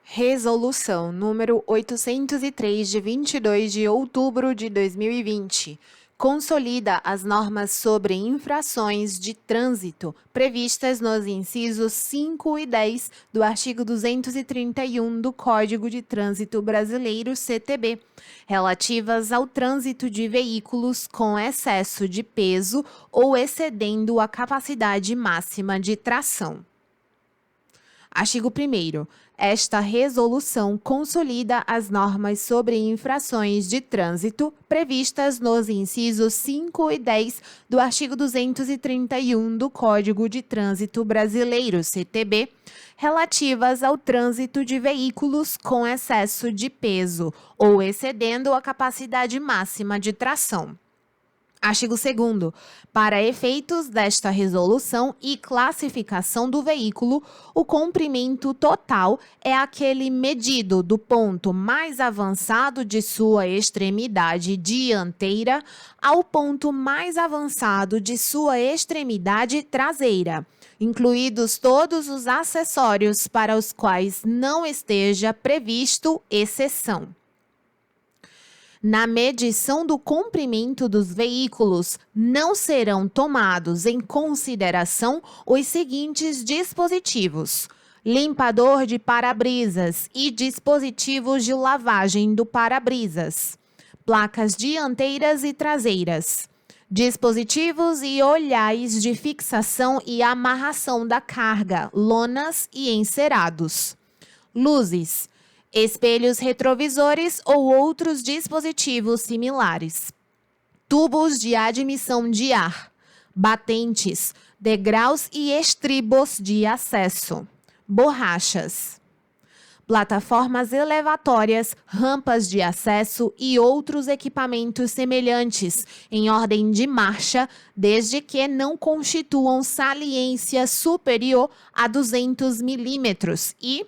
Resolução número 803, de 22 de outubro de 2020, consolida as normas sobre infrações de trânsito previstas nos incisos 5 e 10 do artigo 231 do Código de Trânsito Brasileiro, CTB, relativas ao trânsito de veículos com excesso de peso ou excedendo a capacidade máxima de tração. Artigo 1º. Esta resolução consolida as normas sobre infrações de trânsito previstas nos incisos 5 e 10 do artigo 231 do Código de Trânsito Brasileiro, CTB, relativas ao trânsito de veículos com excesso de peso ou excedendo a capacidade máxima de tração. Artigo 2º. Para efeitos desta resolução e classificação do veículo, o comprimento total é aquele medido do ponto mais avançado de sua extremidade dianteira ao ponto mais avançado de sua extremidade traseira, incluídos todos os acessórios para os quais não esteja previsto exceção. Na medição do comprimento dos veículos, não serão tomados em consideração os seguintes dispositivos: limpador de para-brisas e dispositivos de lavagem do para-brisas, placas dianteiras e traseiras, dispositivos e olhares de fixação e amarração da carga, lonas e encerados, luzes, espelhos retrovisores ou outros dispositivos similares, tubos de admissão de ar, batentes, degraus e estribos de acesso, borrachas, plataformas elevatórias, rampas de acesso e outros equipamentos semelhantes, em ordem de marcha, desde que não constituam saliência superior a 200 milímetros e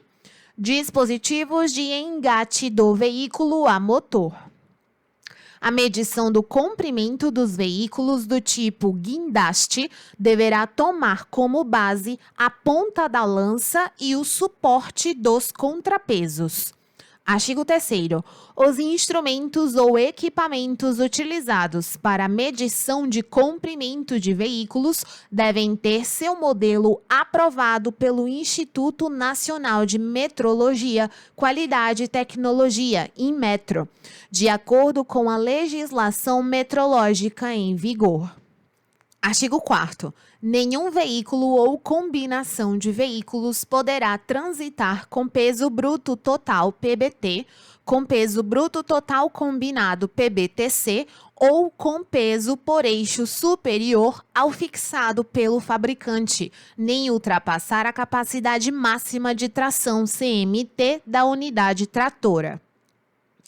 dispositivos de engate do veículo a motor. A medição do comprimento dos veículos do tipo guindaste deverá tomar como base a ponta da lança e o suporte dos contrapesos. Artigo 3º. Os instrumentos ou equipamentos utilizados para medição de comprimento de veículos devem ter seu modelo aprovado pelo Instituto Nacional de Metrologia, Qualidade e Tecnologia, INMETRO, de acordo com a legislação metrológica em vigor. Artigo 4º. Nenhum veículo ou combinação de veículos poderá transitar com peso bruto total PBT, com peso bruto total combinado PBTC ou com peso por eixo superior ao fixado pelo fabricante, nem ultrapassar a capacidade máxima de tração CMT da unidade tratora.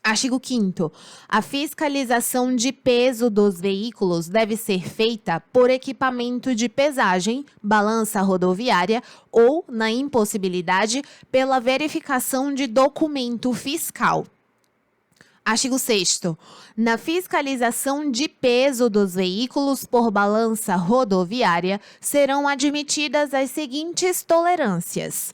Artigo 5º. A fiscalização de peso dos veículos deve ser feita por equipamento de pesagem, balança rodoviária ou, na impossibilidade, pela verificação de documento fiscal. Artigo 6º. Na fiscalização de peso dos veículos por balança rodoviária, serão admitidas as seguintes tolerâncias: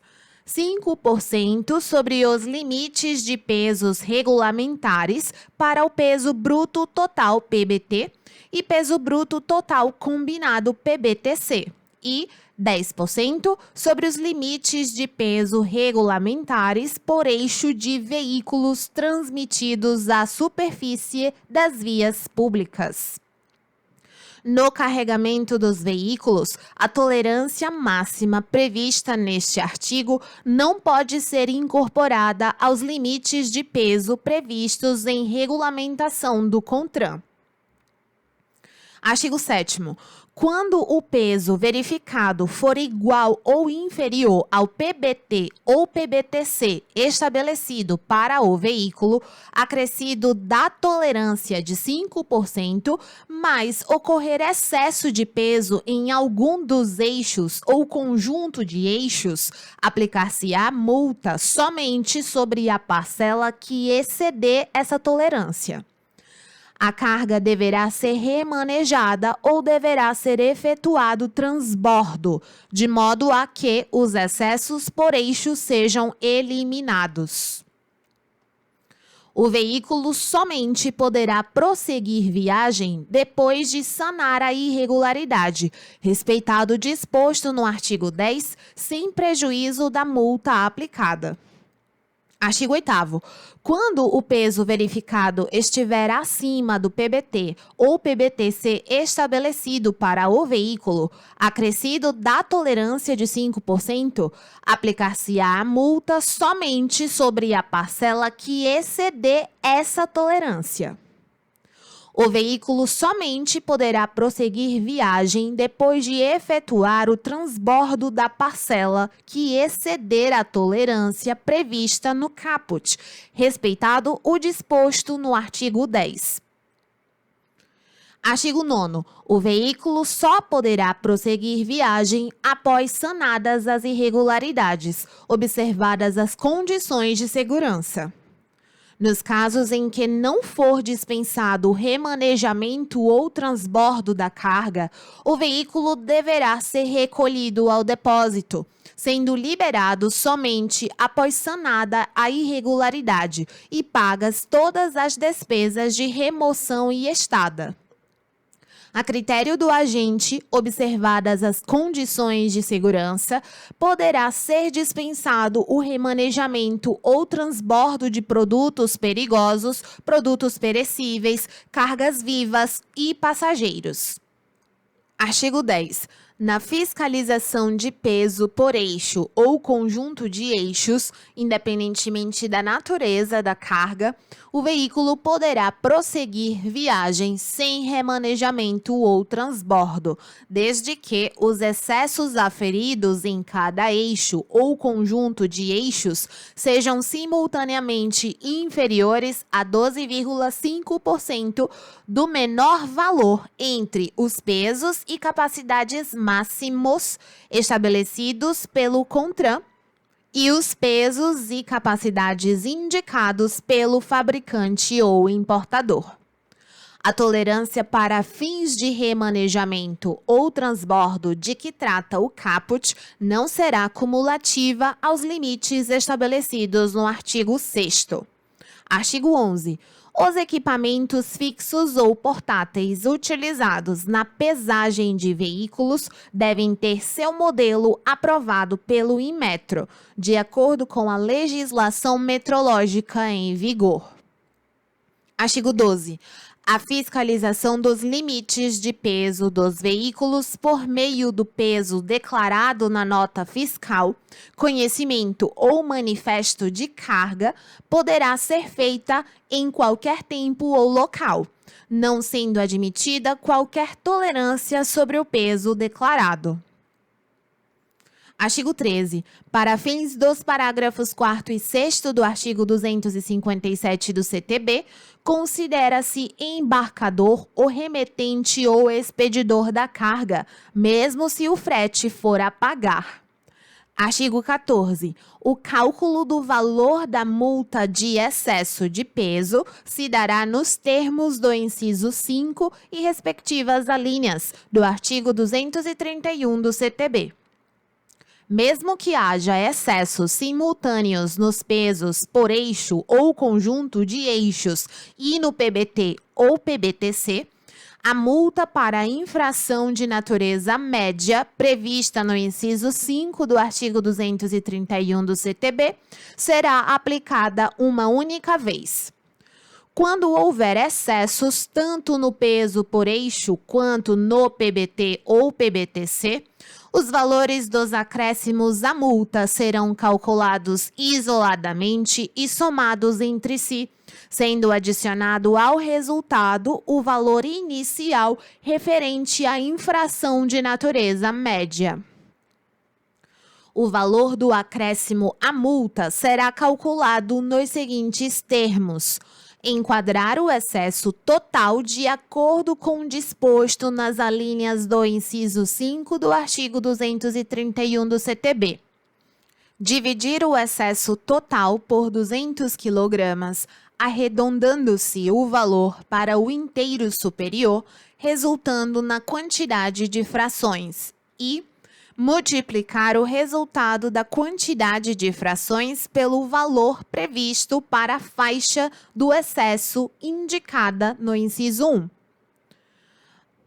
5% sobre os limites de pesos regulamentares para o peso bruto total PBT e peso bruto total combinado PBTC e 10% sobre os limites de peso regulamentares por eixo de veículos transmitidos à superfície das vias públicas. No carregamento dos veículos, a tolerância máxima prevista neste artigo não pode ser incorporada aos limites de peso previstos em regulamentação do CONTRAN. Artigo 7º. Quando o peso verificado for igual ou inferior ao PBT ou PBTC estabelecido para o veículo, acrescido da tolerância de 5%, mas ocorrer excesso de peso em algum dos eixos ou conjunto de eixos, aplicar-se-á multa somente sobre a parcela que exceder essa tolerância. A carga deverá ser remanejada ou deverá ser efetuado transbordo, de modo a que os excessos por eixo sejam eliminados. O veículo somente poderá prosseguir viagem depois de sanar a irregularidade, respeitado o disposto no artigo 10, sem prejuízo da multa aplicada. Artigo 8º. Quando o peso verificado estiver acima do PBT ou PBT-C estabelecido para o veículo, acrescido da tolerância de 5%, aplicar-se-á a multa somente sobre a parcela que exceder essa tolerância. O veículo somente poderá prosseguir viagem depois de efetuar o transbordo da parcela que exceder a tolerância prevista no caput, respeitado o disposto no artigo 10. Artigo 9º. O veículo só poderá prosseguir viagem após sanadas as irregularidades, observadas as condições de segurança. Nos casos em que não for dispensado o remanejamento ou transbordo da carga, o veículo deverá ser recolhido ao depósito, sendo liberado somente após sanada a irregularidade e pagas todas as despesas de remoção e estada. A critério do agente, observadas as condições de segurança, poderá ser dispensado o remanejamento ou transbordo de produtos perigosos, produtos perecíveis, cargas vivas e passageiros. Artigo 10. Na fiscalização de peso por eixo ou conjunto de eixos, independentemente da natureza da carga, o veículo poderá prosseguir viagem sem remanejamento ou transbordo, desde que os excessos aferidos em cada eixo ou conjunto de eixos sejam simultaneamente inferiores a 12,5% do menor valor entre os pesos e capacidades máximos estabelecidos pelo CONTRAN e os pesos e capacidades indicados pelo fabricante ou importador. A tolerância para fins de remanejamento ou transbordo de que trata o caput não será cumulativa aos limites estabelecidos no artigo 6º. Artigo 11. Os equipamentos fixos ou portáteis utilizados na pesagem de veículos devem ter seu modelo aprovado pelo Inmetro, de acordo com a legislação metrológica em vigor. Artigo 12. A fiscalização dos limites de peso dos veículos por meio do peso declarado na nota fiscal, conhecimento ou manifesto de carga poderá ser feita em qualquer tempo ou local, não sendo admitida qualquer tolerância sobre o peso declarado. Artigo 13. Para fins dos parágrafos 4º e 6º do artigo 257 do CTB, considera-se embarcador o remetente ou expedidor da carga, mesmo se o frete for a pagar. Artigo 14. O cálculo do valor da multa de excesso de peso se dará nos termos do inciso 5 e respectivas alíneas do artigo 231 do CTB. Mesmo que haja excessos simultâneos nos pesos por eixo ou conjunto de eixos e no PBT ou PBT-C, a multa para a infração de natureza média, prevista no inciso 5 do artigo 231 do CTB, será aplicada uma única vez. Quando houver excessos, tanto no peso por eixo quanto no PBT ou PBT-C, os valores dos acréscimos à multa serão calculados isoladamente e somados entre si, sendo adicionado ao resultado o valor inicial referente à infração de natureza média. O valor do acréscimo à multa será calculado nos seguintes termos: enquadrar o excesso total de acordo com o disposto nas alíneas do inciso 5 do artigo 231 do CTB. Dividir o excesso total por 200 kg, arredondando-se o valor para o inteiro superior, resultando na quantidade de frações, e multiplicar o resultado da quantidade de frações pelo valor previsto para a faixa do excesso indicada no inciso 1.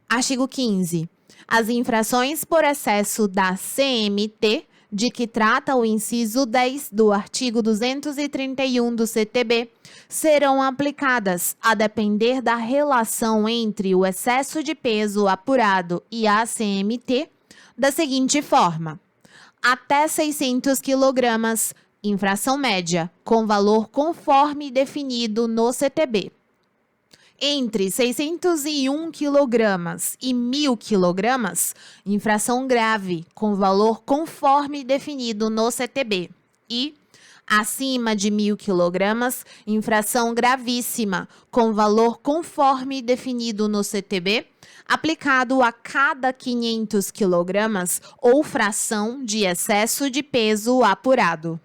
Artigo 15. As infrações por excesso da CMT, de que trata o inciso 10 do artigo 231 do CTB, serão aplicadas, a depender da relação entre o excesso de peso apurado e a CMT, da seguinte forma: até 600 kg, infração média, com valor conforme definido no CTB. Entre 601 kg e 1.000 kg, infração grave, com valor conforme definido no CTB. E, acima de 1.000 kg, infração gravíssima, com valor conforme definido no CTB, aplicado a cada 500 kg ou fração de excesso de peso apurado.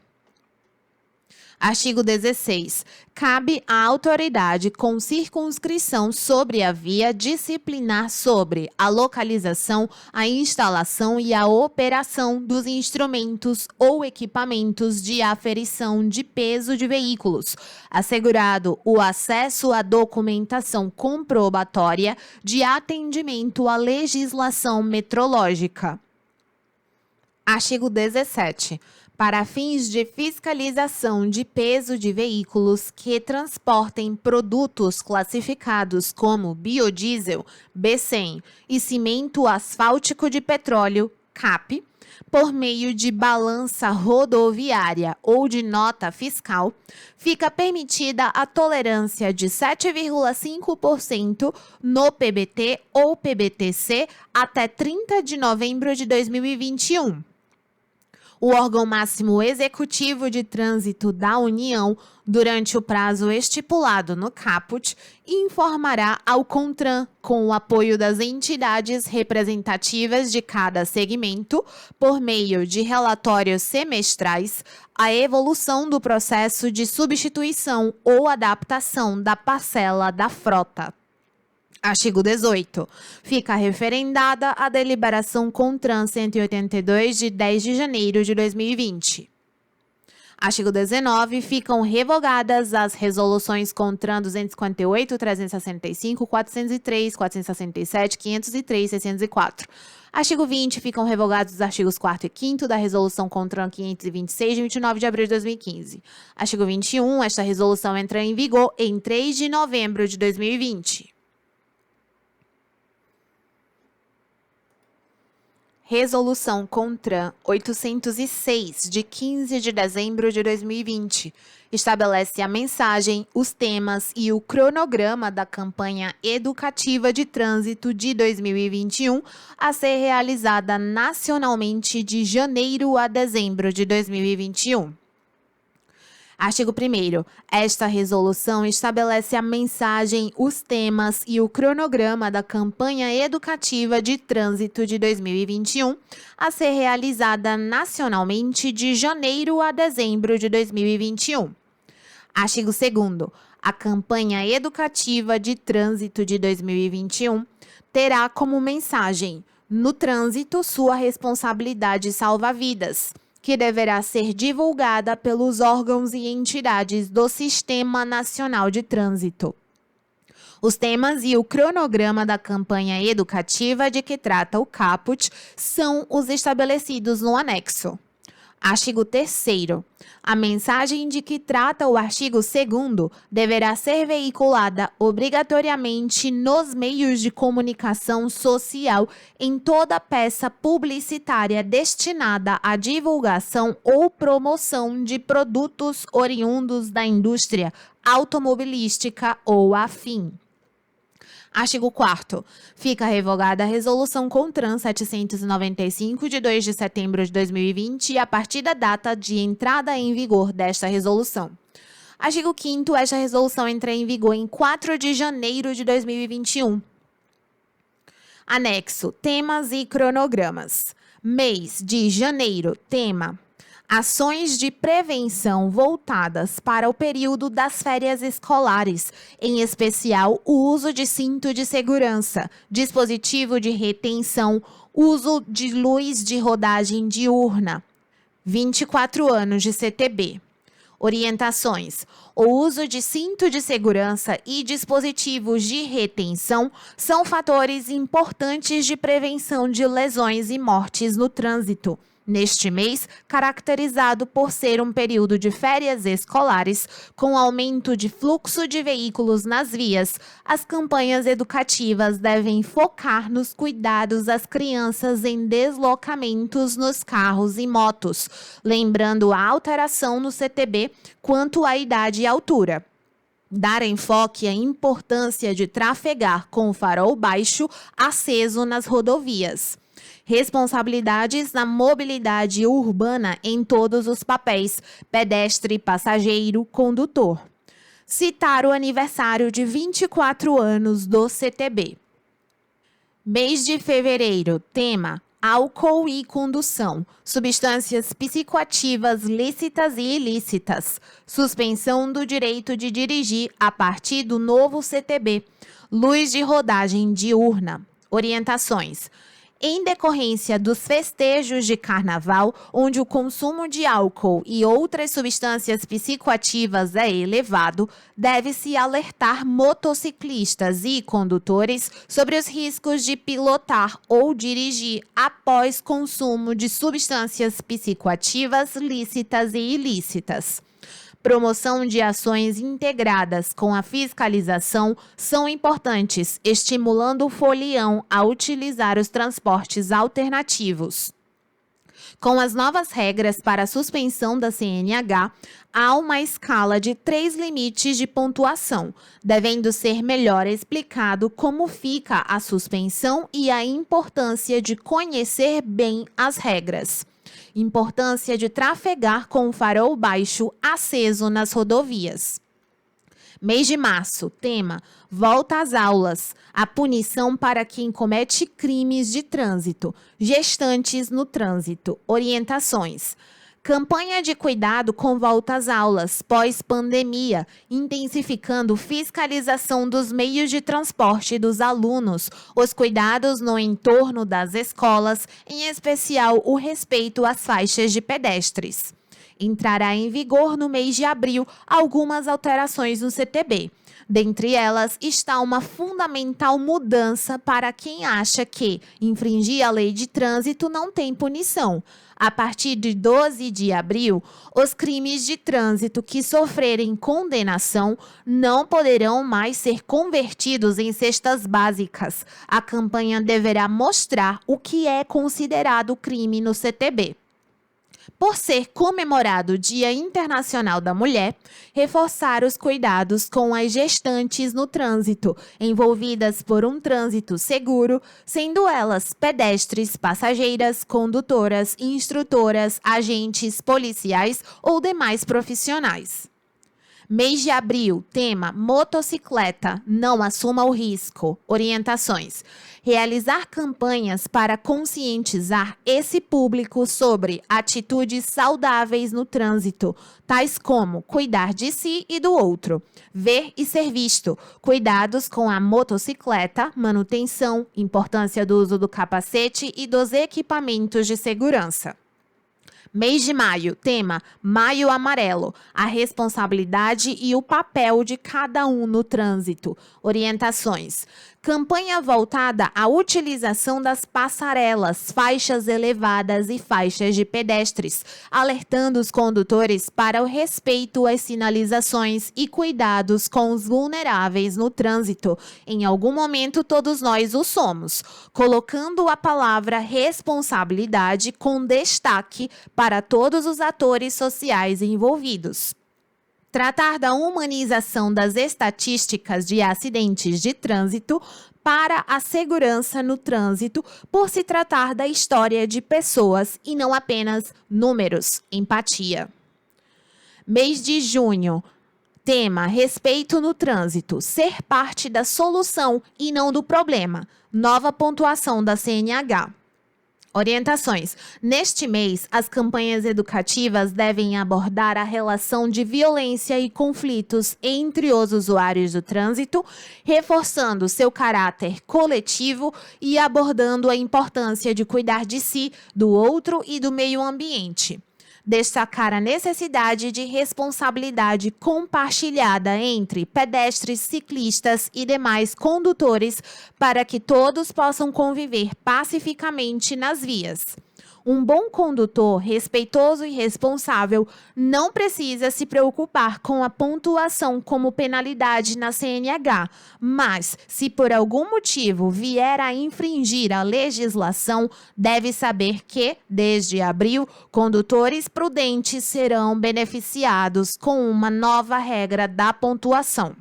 Artigo 16. Cabe à autoridade com circunscrição sobre a via disciplinar sobre a localização, a instalação e a operação dos instrumentos ou equipamentos de aferição de peso de veículos, assegurado o acesso à documentação comprobatória de atendimento à legislação metrológica. Artigo 17. Para fins de fiscalização de peso de veículos que transportem produtos classificados como biodiesel, B100 e cimento asfáltico de petróleo, CAP, por meio de balança rodoviária ou de nota fiscal, fica permitida a tolerância de 7,5% no PBT ou PBT-C até 30 de novembro de 2021. O órgão máximo executivo de trânsito da União, durante o prazo estipulado no caput, informará ao CONTRAN, com o apoio das entidades representativas de cada segmento, por meio de relatórios semestrais, a evolução do processo de substituição ou adaptação da parcela da frota. Artigo 18. Fica referendada a deliberação CONTRAN 182 de 10 de janeiro de 2020. Artigo 19. Ficam revogadas as resoluções CONTRAN 258, 365, 403, 467, 503 e 604. Artigo 20. Ficam revogados os artigos 4º e 5º da Resolução CONTRAN 526, de 29 de abril de 2015. Artigo 21. Esta resolução entra em vigor em 3 de novembro de 2020. Resolução CONTRAN 806, de 15 de dezembro de 2020, estabelece a mensagem, os temas e o cronograma da campanha educativa de trânsito de 2021 a ser realizada nacionalmente de janeiro a dezembro de 2021. Artigo 1º. Esta resolução estabelece a mensagem, os temas e o cronograma da campanha educativa de trânsito de 2021 a ser realizada nacionalmente de janeiro a dezembro de 2021. Artigo 2º. A campanha educativa de trânsito de 2021 terá como mensagem: no trânsito, sua responsabilidade salva vidas, que deverá ser divulgada pelos órgãos e entidades do Sistema Nacional de Trânsito. Os temas e o cronograma da campanha educativa de que trata o caput são os estabelecidos no anexo. Artigo 3º. A mensagem de que trata o artigo 2º deverá ser veiculada obrigatoriamente nos meios de comunicação social em toda peça publicitária destinada à divulgação ou promoção de produtos oriundos da indústria automobilística ou afim. Artigo 4º. Fica revogada a Resolução CONTRAN 795, de 2 de setembro de 2020, a partir da data de entrada em vigor desta resolução. Artigo 5º. Esta resolução entra em vigor em 4 de janeiro de 2021. Anexo. Temas e cronogramas. Mês de janeiro. Tema: Ações de prevenção voltadas para o período das férias escolares, em especial o uso de cinto de segurança, dispositivo de retenção, uso de luz de rodagem diurna. 24 anos de CTB. Orientações: o uso de cinto de segurança e dispositivos de retenção são fatores importantes de prevenção de lesões e mortes no trânsito. Neste mês, caracterizado por ser um período de férias escolares, com aumento de fluxo de veículos nas vias, as campanhas educativas devem focar nos cuidados às crianças em deslocamentos nos carros e motos, lembrando a alteração no CTB quanto à idade e altura. Dar enfoque à importância de trafegar com o farol baixo aceso nas rodovias. Responsabilidades na mobilidade urbana em todos os papéis: pedestre, passageiro, condutor. Citar o aniversário de 24 anos do CTB. Mês de fevereiro, tema: álcool e condução, substâncias psicoativas lícitas e ilícitas, suspensão do direito de dirigir a partir do novo CTB, luz de rodagem diurna. Orientações: em decorrência dos festejos de carnaval, onde o consumo de álcool e outras substâncias psicoativas é elevado, deve-se alertar motociclistas e condutores sobre os riscos de pilotar ou dirigir após consumo de substâncias psicoativas lícitas e ilícitas. Promoção de ações integradas com a fiscalização são importantes, estimulando o folião a utilizar os transportes alternativos. Com as novas regras para a suspensão da CNH, há uma escala de 3 limites de pontuação, devendo ser melhor explicado como fica a suspensão e a importância de conhecer bem as regras. Importância de trafegar com o farol baixo aceso nas rodovias. Mês de março, tema: volta às aulas, a punição para quem comete crimes de trânsito, gestantes no trânsito, orientações. Campanha de cuidado com volta às aulas, pós-pandemia, intensificando fiscalização dos meios de transporte dos alunos, os cuidados no entorno das escolas, em especial o respeito às faixas de pedestres. Entrará em vigor no mês de abril algumas alterações no CTB. Dentre elas está uma fundamental mudança para quem acha que infringir a lei de trânsito não tem punição. A partir de 12 de abril, os crimes de trânsito que sofrerem condenação não poderão mais ser convertidos em cestas básicas. A campanha deverá mostrar o que é considerado crime no CTB. Por ser comemorado o Dia Internacional da Mulher, reforçar os cuidados com as gestantes no trânsito, envolvidas por um trânsito seguro, sendo elas pedestres, passageiras, condutoras, instrutoras, agentes policiais ou demais profissionais. Mês de abril, tema: motocicleta, não assuma o risco. Orientações: realizar campanhas para conscientizar esse público sobre atitudes saudáveis no trânsito, tais como cuidar de si e do outro, ver e ser visto, cuidados com a motocicleta, manutenção, importância do uso do capacete e dos equipamentos de segurança. Mês de maio, tema: Maio Amarelo, a responsabilidade e o papel de cada um no trânsito. Orientações: campanha voltada à utilização das passarelas, faixas elevadas e faixas de pedestres, alertando os condutores para o respeito às sinalizações e cuidados com os vulneráveis no trânsito. Em algum momento, todos nós o somos, colocando a palavra responsabilidade com destaque para todos os atores sociais envolvidos. Tratar da humanização das estatísticas de acidentes de trânsito para a segurança no trânsito, por se tratar da história de pessoas e não apenas números. Empatia. Mês de junho. Tema: respeito no trânsito, ser parte da solução e não do problema. Nova pontuação da CNH. Orientações. Neste mês, as campanhas educativas devem abordar a relação de violência e conflitos entre os usuários do trânsito, reforçando seu caráter coletivo e abordando a importância de cuidar de si, do outro e do meio ambiente. Destacar a necessidade de responsabilidade compartilhada entre pedestres, ciclistas e demais condutores para que todos possam conviver pacificamente nas vias. Um bom condutor, respeitoso e responsável, não precisa se preocupar com a pontuação como penalidade na CNH, mas, se por algum motivo vier a infringir a legislação, deve saber que, desde abril, condutores prudentes serão beneficiados com uma nova regra da pontuação.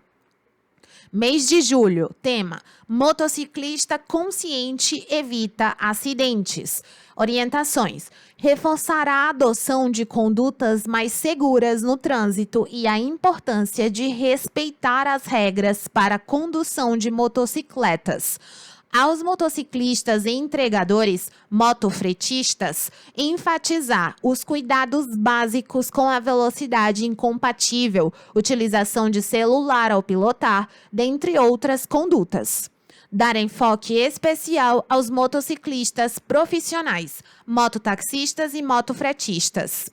Mês de julho, tema: motociclista consciente evita acidentes. Orientações: reforçar a adoção de condutas mais seguras no trânsito e a importância de respeitar as regras para a condução de motocicletas. Aos motociclistas e entregadores, motofretistas, enfatizar os cuidados básicos com a velocidade incompatível, utilização de celular ao pilotar, dentre outras condutas. Dar enfoque especial aos motociclistas profissionais, mototaxistas e motofretistas.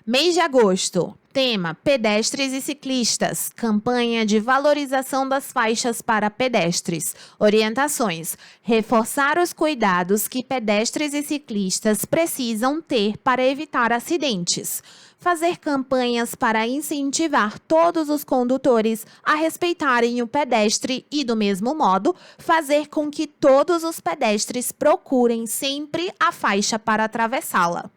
Mês de agosto. Tema: pedestres e ciclistas. Campanha de valorização das faixas para pedestres. Orientações: reforçar os cuidados que pedestres e ciclistas precisam ter para evitar acidentes. Fazer campanhas para incentivar todos os condutores a respeitarem o pedestre e, do mesmo modo, fazer com que todos os pedestres procurem sempre a faixa para atravessá-la.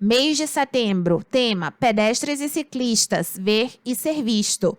Mês de setembro, tema: pedestres e ciclistas, ver e ser visto.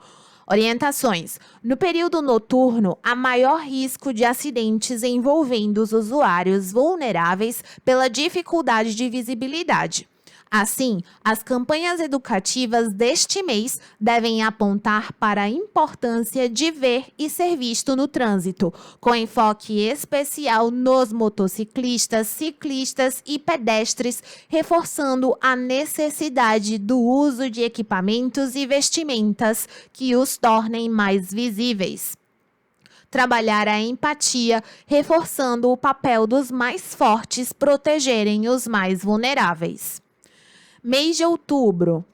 Orientações: no período noturno, há maior risco de acidentes envolvendo os usuários vulneráveis pela dificuldade de visibilidade. Assim, as campanhas educativas deste mês devem apontar para a importância de ver e ser visto no trânsito, com enfoque especial nos motociclistas, ciclistas e pedestres, reforçando a necessidade do uso de equipamentos e vestimentas que os tornem mais visíveis. Trabalhar a empatia, reforçando o papel dos mais fortes protegerem os mais vulneráveis. Mês de outubro.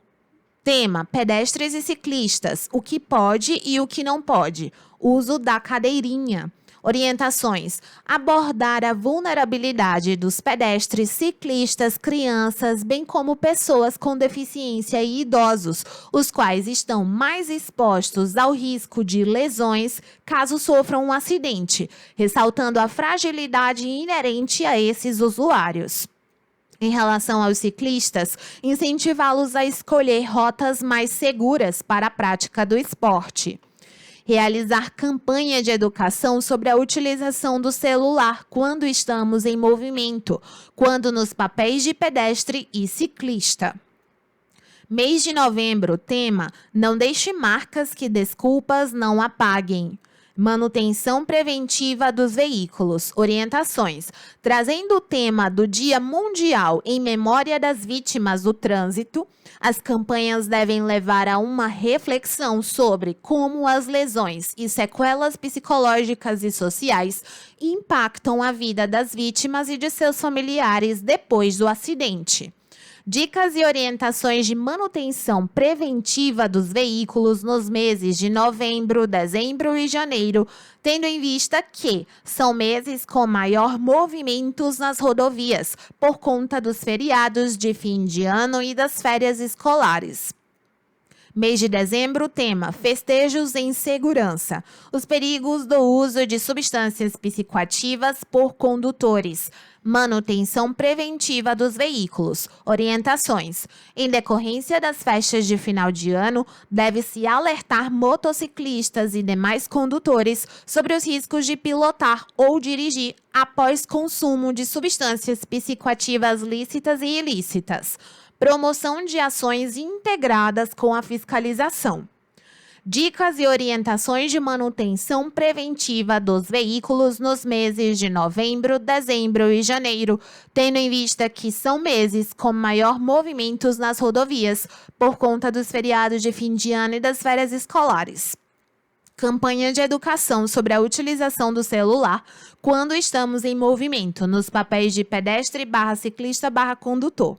Tema: pedestres e ciclistas. O que pode e o que não pode. Uso da cadeirinha. Orientações: abordar a vulnerabilidade dos pedestres, ciclistas, crianças, bem como pessoas com deficiência e idosos, os quais estão mais expostos ao risco de lesões caso sofram um acidente, ressaltando a fragilidade inerente a esses usuários. Em relação aos ciclistas, incentivá-los a escolher rotas mais seguras para a prática do esporte. Realizar campanha de educação sobre a utilização do celular quando estamos em movimento, quando nos papéis de pedestre e ciclista. Mês de novembro, tema: não deixe marcas que desculpas não apaguem. Manutenção preventiva dos veículos. Orientações: trazendo o tema do Dia Mundial em memória das vítimas do trânsito, as campanhas devem levar a uma reflexão sobre como as lesões e sequelas psicológicas e sociais impactam a vida das vítimas e de seus familiares depois do acidente. Dicas e orientações de manutenção preventiva dos veículos nos meses de novembro, dezembro e janeiro, tendo em vista que são meses com maior movimentos nas rodovias, por conta dos feriados de fim de ano e das férias escolares. Mês de dezembro, tema: festejos em segurança. Os perigos do uso de substâncias psicoativas por condutores. Manutenção preventiva dos veículos. Orientações: em decorrência das festas de final de ano, deve-se alertar motociclistas e demais condutores sobre os riscos de pilotar ou dirigir após consumo de substâncias psicoativas lícitas e ilícitas. Promoção de ações integradas com a fiscalização. Dicas e orientações de manutenção preventiva dos veículos nos meses de novembro, dezembro e janeiro, tendo em vista que são meses com maior movimentos nas rodovias, por conta dos feriados de fim de ano e das férias escolares. Campanha de educação sobre a utilização do celular quando estamos em movimento, nos papéis de pedestre/ciclista/condutor.